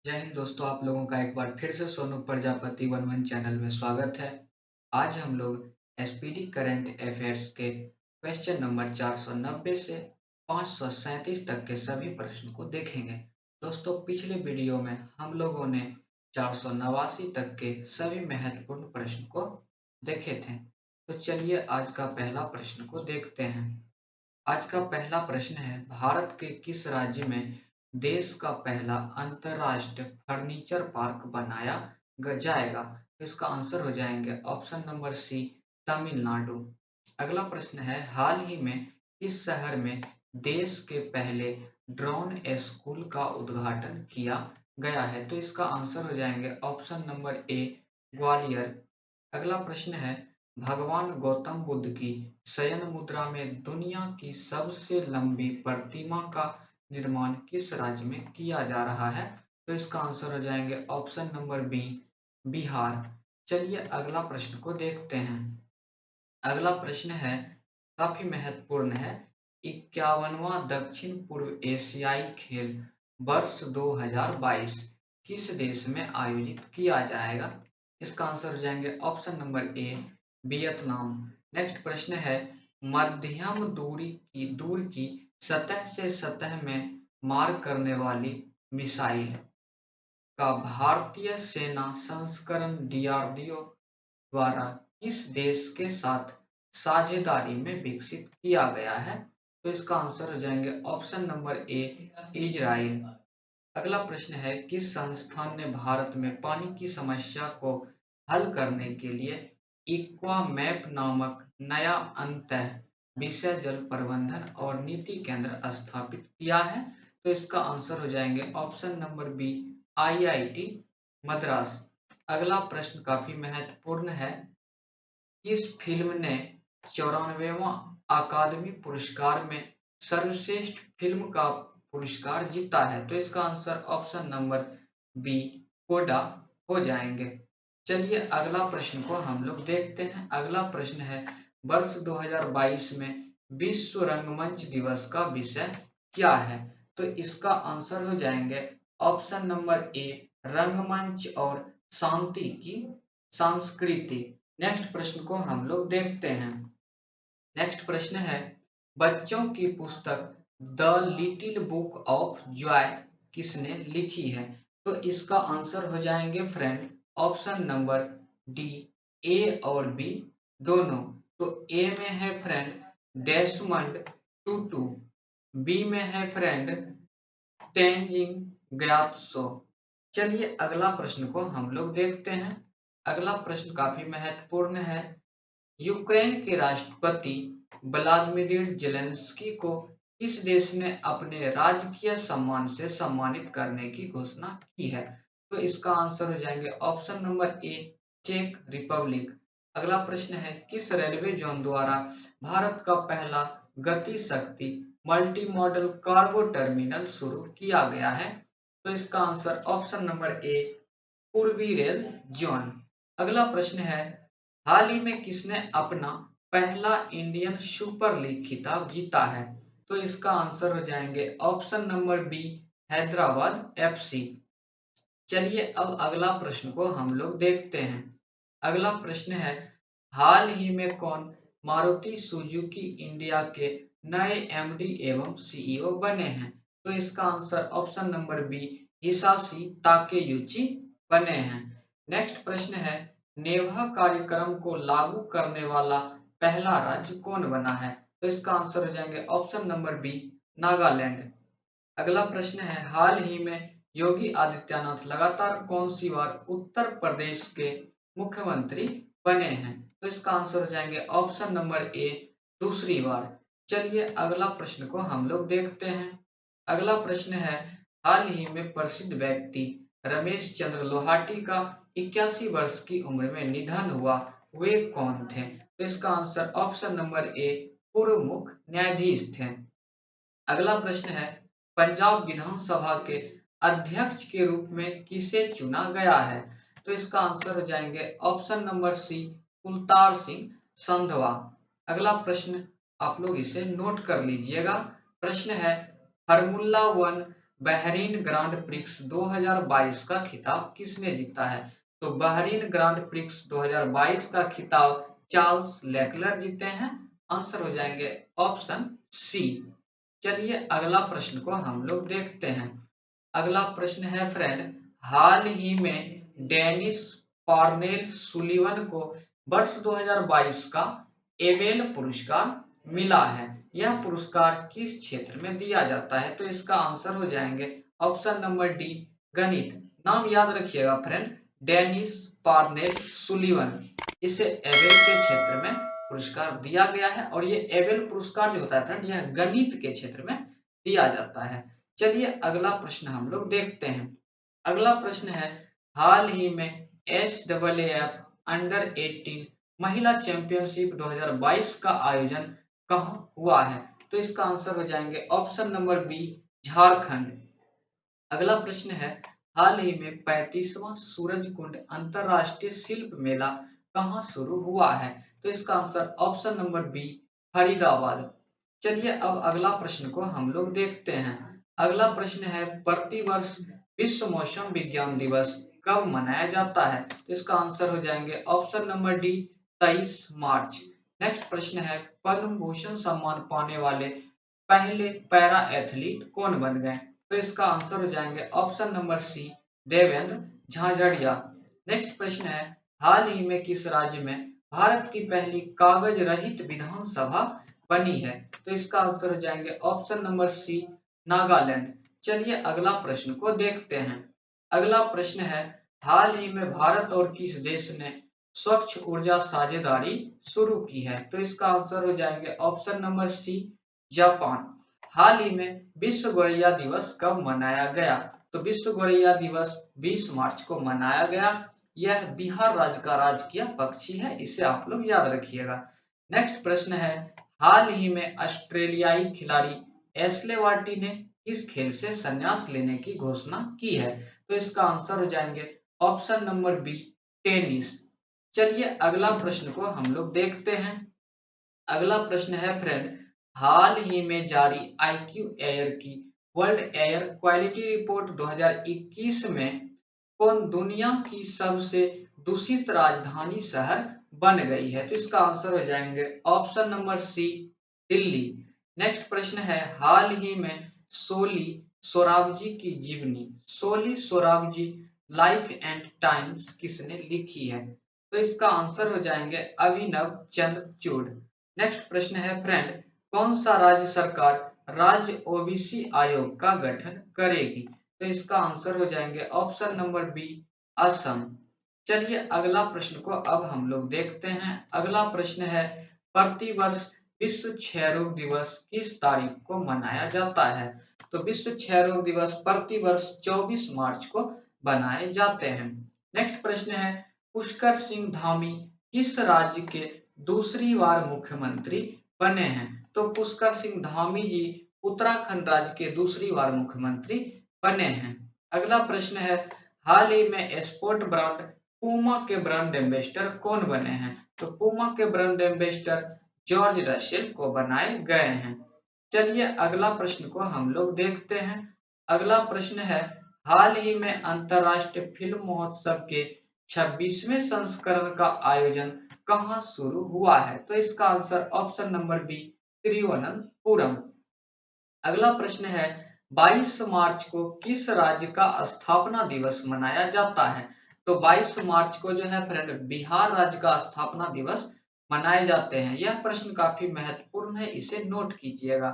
जय हिंद दोस्तों, आप लोगों का एक बार फिर से Sonu Prajapati one one channel में स्वागत है। आज हम लोग एसपीडी करंट अफेयर्स के क्वेश्चन नंबर 490 से 537 तक के सभी प्रश्न को देखेंगे। दोस्तों, पिछले वीडियो में हम लोगों ने 489 तक के सभी महत्वपूर्ण प्रश्न को देखे थे। तो चलिए आज का पहला प्रश्न को देखते हैं। आज का पहला प्रश्न है, भारत के किस राज्य में देश का पहला अंतरराष्ट्रीय फर्नीचर पार्क बनाया जाएगा? तो इसका आंसर हो जाएंगे ऑप्शन नंबर सी, तमिलनाडु। अगला प्रश्न है, हाल ही में किस शहर में देश के पहले ड्रोन स्कूल का उद्घाटन किया गया है? तो इसका आंसर हो जाएंगे ऑप्शन नंबर ए, ग्वालियर। अगला प्रश्न है, भगवान गौतम बुद्ध की शयन मुद्रा में दुनिया की सबसे लंबी प्रतिमा का निर्माण किस राज्य में किया जा रहा है? तो इसका आंसर हो जाएंगे ऑप्शन नंबर बी, बिहार। चलिए अगला प्रश्न को देखते हैं। अगला प्रश्न है, काफी महत्वपूर्ण है। 51वां दक्षिण पूर्व एशियाई खेल वर्ष 2022 किस देश में आयोजित किया जाएगा? इसका आंसर हो जाएंगे ऑप्शन नंबर ए, वियतनाम। नेक्स्ट प्रश्न है, मध्यम दूर की सतह से सतह में मार करने वाली मिसाइल का भारतीय सेना संस्करण डीआरडीओ द्वारा किस देश के साथ साझेदारी में विकसित किया गया है? तो इसका आंसर हो जाएंगे ऑप्शन नंबर ए, इजराइल। अगला प्रश्न है, किस संस्थान ने भारत में पानी की समस्या को हल करने के लिए इक्वा मैप नामक नया अंतः विषय जल प्रबंधन और नीति केंद्र स्थापित किया है? तो इसका आंसर हो जाएंगे option number B, IIT Madras. अगला प्रश्न काफी महत्वपूर्ण है, किस फिल्म ने 94वां अकादमी पुरस्कार में सर्वश्रेष्ठ फिल्म का पुरस्कार जीता है? तो इसका आंसर ऑप्शन नंबर बी, कोडा हो जाएंगे। चलिए अगला प्रश्न को हम लोग देखते हैं। अगला प्रश्न है, वर्ष 2022 में विश्व रंगमंच दिवस का विषय क्या है? तो इसका आंसर हो जाएंगे ऑप्शन नंबर ए, रंगमंच और शांति की संस्कृति। नेक्स्ट प्रश्न को हम लोग देखते हैं। नेक्स्ट प्रश्न है, बच्चों की पुस्तक the little book of Joy किसने लिखी है? तो इसका आंसर हो जाएंगे फ्रेंड ऑप्शन नंबर डी, ए और बी दोनों। तो ए में है फ्रेंड डेसमंड टूटू, बी में है फ्रेंड तेनजिंग ग्यात्सो। चलिए अगला प्रश्न को हम लोग देखते हैं। अगला प्रश्न काफी महत्वपूर्ण है, यूक्रेन के राष्ट्रपति व्लादिमीर जेलेंस्की को किस देश ने अपने राजकीय सम्मान से सम्मानित करने की घोषणा की है? तो इसका आंसर हो जाएंगे ऑप्शन नंबर ए, चेक रिपब्लिक। अगला प्रश्न है, किस रेलवे जोन द्वारा भारत का पहला गति शक्ति मल्टी मॉडल कार्गो टर्मिनल शुरू किया गया है? तो इसका आंसर ऑप्शन नंबर ए, पूर्वी रेल जोन। अगला प्रश्न है, हाल ही में किसने अपना पहला इंडियन सुपर लीग खिताब जीता है? तो इसका आंसर हो जाएंगे option number B, Hyderabad FC. चलिए अब अगला प्रश्न को हम लोग देखते हैं। अगला प्रश्न है, हाल ही में कौन मारुति सुजुकी इंडिया के नए एमडी एवं सीईओ बने हैं? तो इसका answer option number B, Hisashi Takeuchi बने हैं। नेक्स्ट प्रश्न है, नेभा कार्यक्रम को लागू करने वाला पहला राज्य कौन बना है? तो इसका आंसर हो जाएंगे ऑप्शन नंबर बी, नागालैंड। अगला प्रश्न है, हाल ही में योगी आदित्यनाथ लगातार कौन सी बार उत्तर प्रदेश के मुख्यमंत्री बने हैं? तो इसका आंसर हो जाएंगे ऑप्शन नंबर ए, दूसरी बार। चलिए अगला प्रश्न को हम लोग देखते हैं। अगला प्रश्न है, हाल ही में प्रसिद्ध व्यक्ति रमेश चंद्र लोहाटी का 81 वर्ष की उम्र में निधन हुआ, वे कौन थे? तो इसका आंसर ऑप्शन नंबर ए, पूर्व मुख्य न्यायाधीश थे। अगला प्रश्न है, पंजाब विधानसभा के अध्यक्ष के रूप में किसे चुना गया है? तो इसका आंसर हो जाएंगे option number C, Kultar Singh Sandhwan. अगला प्रश्न आप लोग इसे नोट कर लीजिएगा। प्रश्न है, formula one Bahrain grand prix 2022 का खिताब किसने जीता है? तो बहरीन ग्रांड प्रिक्स 2022 का खिताब चार्ल्स लेक्लर जीते हैं। आंसर हो जाएंगे ऑप्शन सी। चलिए अगला प्रश्न को हम लोग देखते हैं। अगला प्रश्न है फ्रेंड, हाल ही में डेनिस कॉर्नेल सुलिवन को वर्ष 2022 का एबेल पुरस्कार मिला है। यह पुरस्कार किस क्षेत्र में दिया जाता है? तो इसका आंसर हो जाएंगे ऑप्शन नंबर डी, गणित। नाम याद रखिएगा फ्रेंड, डेनिस कॉर्नेल सुलिवन। इसे एबेल के क्षेत्र में पुरस्कार दिया गया है और ये एबेल पुरस्कार जो होता है फ्रेंड, यह गणित के क्षेत्र में दिया जाता है। चलिए अगला प्रश्न हम लोग देखते हैं। अगला प्रश्न है, हाल ही में SAAF अंडर 18 महिला चैंपियनशिप 2022 का आयोजन कहाँ हुआ है? तो इसका आंसर हो जाएंगे ऑप्शन नंबर बी, झारखंड। अगला प्रश्न है, हाल ही में 35वां सूरजकुंड अंतरराष्ट्रीय शिल्प मेला कहाँ शुरू हुआ है? तो इसका answer option number B, Faridabad. चलिए अब अगला प्रश्न को हम लोग देखते हैं। अगला प्रश्न है, प्रतिवर्ष विश्व मौसम विज्ञान दिवस कब मनाया जाता है? तो इसका आंसर हो जाएंगे ऑप्शन नंबर डी, 23 मार्च। नेक्स्ट प्रश्न है, पद्म भूषण सम्मान पाने वाले पहले पैरा एथलीट कौन बन गए? तो इसका आंसर हो जाएंगे option number C, Devendra Jhajharia. Next प्रश्न है, हाल ही में किस राज्य में भारत की पहली कागज रहित विधानसभा बनी है? तो इसका आंसर हो जाएंगे ऑप्शन नंबर सी, नागालैंड। चलिए अगला प्रश्न को देखते हैं। अगला प्रश्न है, हाल ही में भारत और किस देश ने स्वच्छ ऊर्जा साझेदारी शुरू की है? तो इसका आंसर हो जाएंगे ऑप्शन नंबर सी, जापान। हाल ही में विश्व गौरैया दिवस कब मनाया गया? तो विश्व गौरैया दिवस 20 मार्च को मनाया गया। यह बिहार राज्य का राजकीय पक्षी है, इसे आप लोग याद रखिएगा। नेक्स्ट प्रश्न है, हाल ही में ऑस्ट्रेलियाई खिलाड़ी एशले वार्टी ने किस खेल से संन्यास लेने की घोषणा की है? तो इसका आंसर हो जाएंगे ऑप्शन नंबर बी, टेनिस। चलिए अगला प्रश्न को हम लोग देखते हैं। अगला प्रश्न है फ्रेंड, हाल ही में जारी IQ एयर की वर्ल्ड एयर क्वालिटी रिपोर्ट 2021 में कौन दुनिया की सबसे दूषित राजधानी शहर बन गई है? तो इसका आंसर हो जाएंगे option number C, Delhi. Next प्रश्न है, हाल ही में सोली सोराबजी की जीवनी Soli Sorabjee life and times किसने लिखी है? तो इसका आंसर हो जाएंगे अभिनव चंद्रचूड़। नेक्स्ट प्रश्न है फ्रेंड, कौन सा राज्य सरकार राज्य OBC आयोग का गठन करेगी? तो इसका आंसर हो जाएंगे ऑप्शन नंबर बी, असम। चलिए अगला प्रश्न को अब हम लोग देखते हैं। अगला प्रश्न है, प्रतिवर्ष विश्व क्षय रोग दिवस किस तारीख को मनाया जाता है? तो विश्व क्षय रोग दिवस प्रतिवर्ष 24 मार्च को बनाए जाते हैं। नेक्स्ट प्रश्न है, पुष्कर सिंह धामी किस राज्य के दूसरी बार मुख्यमंत्री बने हैं? तो पुष्कर सिंह धामी जी उत्तराखंड राज्य के दूसरी बार मुख्यमंत्री बने हैं। अगला प्रश्न है, हाल ही में स्पोर्ट ब्रांड पूमा के ब्रांड एम्बेसडर कौन बने हैं? तो पूमा के ब्रांड एम्बेसडर जॉर्ज रसेल को बनाए गए हैं। चलिए अगला प्रश्न को हम लोग देखते हैं। अगला प्रश्न है, हाल ही में अंतर्राष्ट्रीय फिल्म महोत्सव के 26वें संस्करण का आयोजन कहाँ शुरू हुआ है? तो इसका answer option number B, Thiruvananthapuram. अगला प्रश्न है, 22 मार्च को किस राज्य का स्थापना दिवस मनाया जाता है? तो 22 मार्च को जो है फ्रेंड, बिहार राज्य का स्थापना दिवस मनाए जाते हैं। यह प्रश्न काफी महत्वपूर्ण है, इसे नोट कीजिएगा।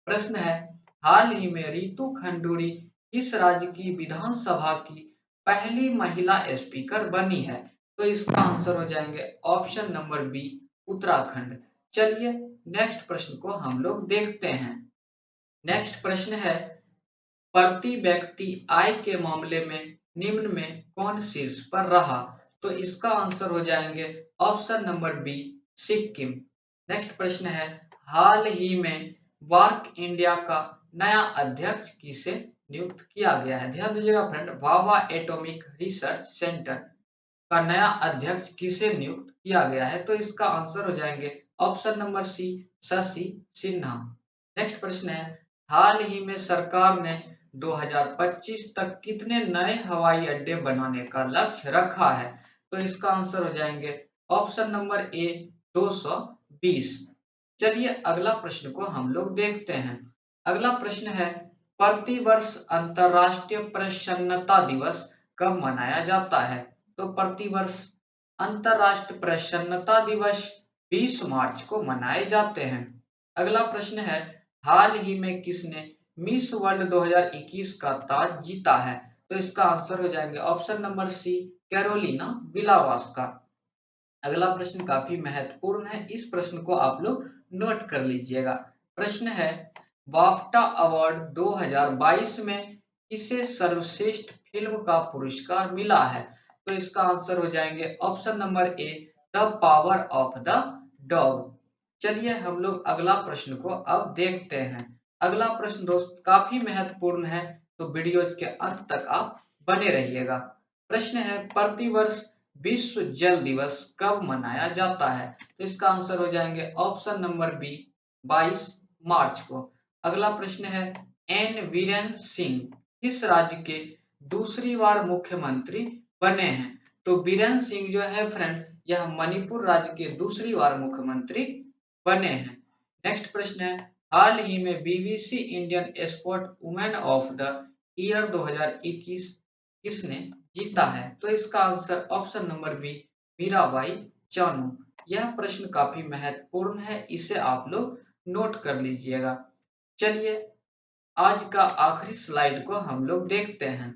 प्रश्न है, हाल ही में रितु खंडूरी किस राज्य की विधानसभा की पहली महिला स्पीकर बनी है? तो इसका आंसर हो जाएंगे ऑप्शन नंबर बी, उत्तराखंड। चलिए नेक्स्ट प्रश्न को हम लोग देखते हैं। नेक्स्ट प्रश्न है, प्रति व्यक्ति आय के मामले में निम्न में कौन शीर्ष पर रहा? तो इसका आंसर हो जाएंगे option number B, Sikkim. Next प्रश्न है, हाल ही में वार्क इंडिया का नया अध्यक्ष किसे नियुक्त किया गया है? ध्यान दीजिएगा फ्रेंड, वावा एटॉमिक रिसर्च सेंटर का नया अध्यक्ष किसे नियुक्त किया गया है? तो इसका आंसर हो जाएंगे option number C, Shashi Sinha. Next प्रश्न है, हाल ही में सरकार ने 2025 तक कितने नए हवाई अड्डे बनाने का लक्ष्य रखा है? तो इसका आंसर हो जाएंगे ऑप्शन नंबर ए 220। चलिए अगला प्रश्न को हम लोग देखते हैं। अगला प्रश्न है, प्रतिवर्ष अंतर्राष्ट्रीय प्रसन्नता दिवस कब मनाया जाता है? तो प्रतिवर्ष अंतर्राष्ट्रीय प्रसन्नता दिवस 20 मार्च को मनाए जाते हैं। अगला प्रश्न है, हाल ही में किसने मिस वर्ल्ड 2021 का ताज जीता है? तो इसका आंसर हो जाएंगे ऑप्शन नंबर सी कैरोलिना विलावास्का। अगला प्रश्न काफी महत्वपूर्ण है, इस प्रश्न को आप लोग नोट कर लीजिएगा। प्रश्न है, बाफ्टा अवार्ड 2022 में किसे सर्वश्रेष्ठ फिल्म का पुरस्कार मिला है? तो इसका आंसर हो जाएंगे option number A the power of the dog. चलिए हम लोग अगला प्रश्न को अब देखते हैं। अगला प्रश्न दोस्त काफी महत्वपूर्ण है, तो वीडियो के अंत तक आप बने रहिएगा। प्रश्न है, प्रतिवर्ष विश्व जल दिवस कब मनाया जाता है? तो इसका आंसर हो जाएंगे ऑप्शन नंबर बी 22 मार्च को। अगला प्रश्न है, एन वीरेन सिंह किस राज्य के दूसरी बार मुख्यमंत्री बने हैं? तो बीरेन सिंह जो है फ्रेंड, यह मणिपुर राज्य के दूसरी बार मुख्यमंत्री बने हैं। नेक्स्ट प्रश्न है, हाल ही में BBC Indian sport women of the year 2021 किसने जीता है? तो इसका answer option number B Mirabai Chanu. यह प्रश्न काफी महत्वपूर्ण है, इसे आप लोग नोट कर लीजिएगा। चलिए आज का आखिरी स्लाइड को हम लोग देखते हैं।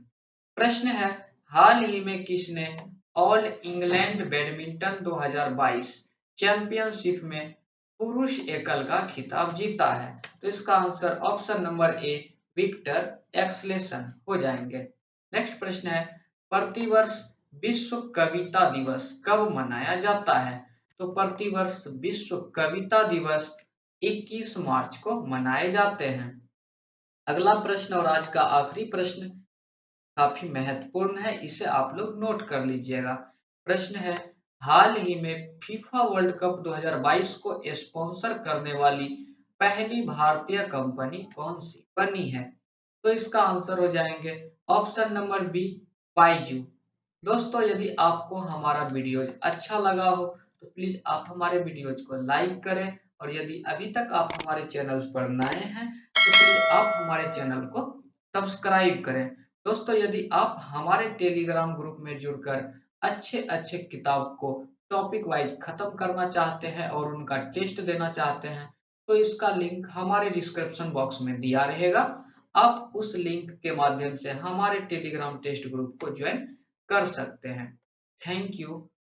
प्रश्न है, हाल ही में किसने ऑल इंग्लैंड बैडमिंटन 2022 चैंपियनशिप में पुरुष एकल का खिताब जीता है? तो इसका answer option number A Victor Axelsen हो जाएंगे। नेक्स्ट प्रश्न है, प्रतिवर्ष विश्व कविता दिवस कब मनाया जाता है? तो प्रतिवर्ष विश्व कविता दिवस 21 मार्च को मनाए जाते हैं। अगला प्रश्न और आज का आखिरी प्रश्न काफी महत्वपूर्ण है, इसे आप लोग नोट कर लीजिएगा। प्रश्न है, हाल ही में फीफा वर्ल्ड कप 2022 को स्पॉन्सर करने वाली पहली भारतीय कंपनी कौन सी बनी है? तो इसका आंसर हो जाएंगे ऑप्शन नंबर बी बाइजू। दोस्तों यदि आपको हमारा वीडियो अच्छा लगा हो तो प्लीज आप हमारे वीडियोज को लाइक करें, और यदि अभी तक आप हमारे चैनल्स पर नए हैं तो प्लीज आप हमारे चैनल को सब्सक्राइब करें। दोस्तों यदि आप हमारे टेलीग्राम ग्रुप में जुड़कर अच्छे अच्छे किताब को टॉपिक वाइज खत्म करना चाहते हैं और उनका टेस्ट देना चाहते हैं, तो इसका लिंक हमारे डिस्क्रिप्शन बॉक्स में दिया रहेगा। आप उस लिंक के माध्यम से हमारे टेलीग्राम टेस्ट ग्रुप को ज्वाइन कर सकते हैं। Thank you.